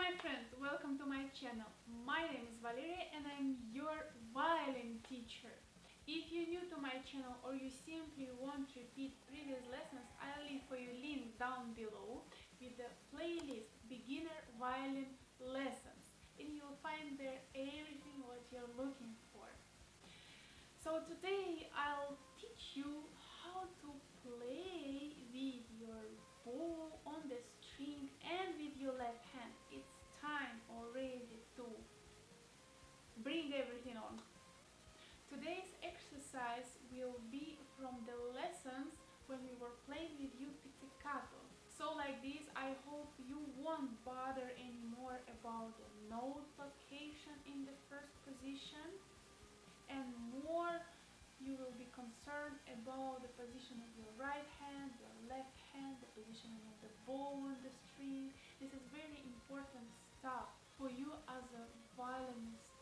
my friends, welcome to my channel. My name is Valeria and I'm your violin teacher. If you're new to my channel or you simply want to repeat previous lessons, I'll leave for you link down below with the playlist Beginner Violin Lessons, and you'll find there everything what you're looking for. So today I'll teach you how to play with your bow on the string and with your left hand. It's time already to bring everything on. Today's exercise will be from the lessons when we were playing with you pizzicato. So like this, I hope you won't bother anymore about the note location in the first position, and more you will be concerned about the position of your right hand, your left hand, the positioning of the bow on the string. This is very important stuff for you as a violinist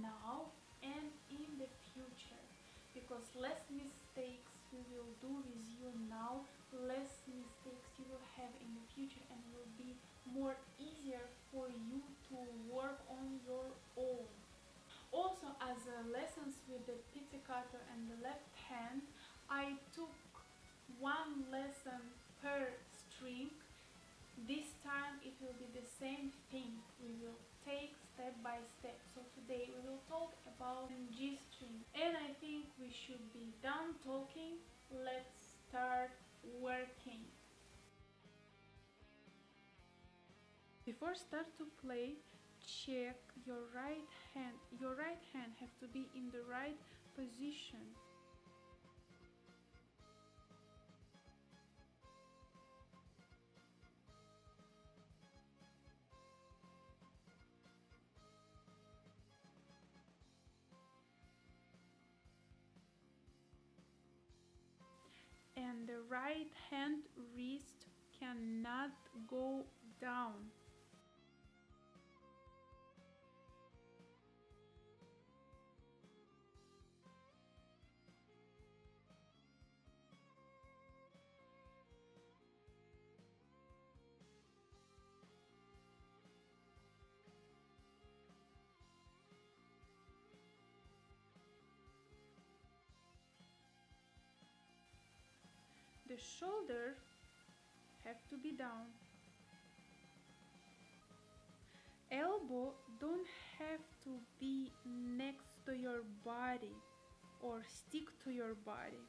now and in the future, because less mistakes we will do with you now, less mistakes you will have in the future, and it will be more easier for you to work on your own. Also, as lessons with the pizzicato and the left hand, I took one lesson per string. This time it will be the same thing. We will take step by step. So today we will talk about G string. And I think we should be done talking. Let's start working. Before start to play, check your right hand. Your right hand have to be in the right position. And the right hand wrist cannot go down. The shoulder have to be down. Elbow don't have to be next to your body or stick to your body.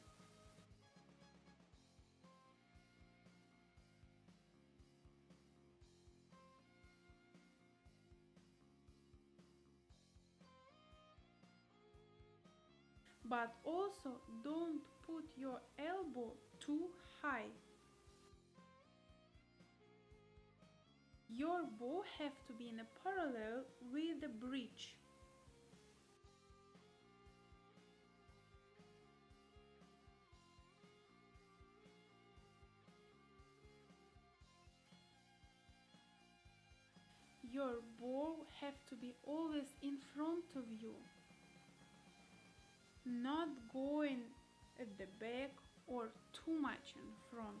But also don't put your elbow too high. Your bow have to be in a parallel with the bridge. Your bow have to be always in front of you, not going at the back or too much in front.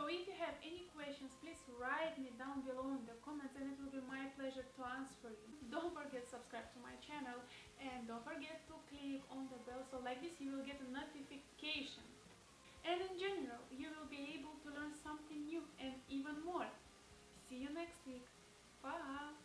So if you have any questions, please write me down below in the comments and it will be my pleasure to answer you. Don't forget to subscribe to my channel and don't forget to click on the bell so like this you will get a notification. And in general, you will be able to learn something new and even more. See you next week. Bye!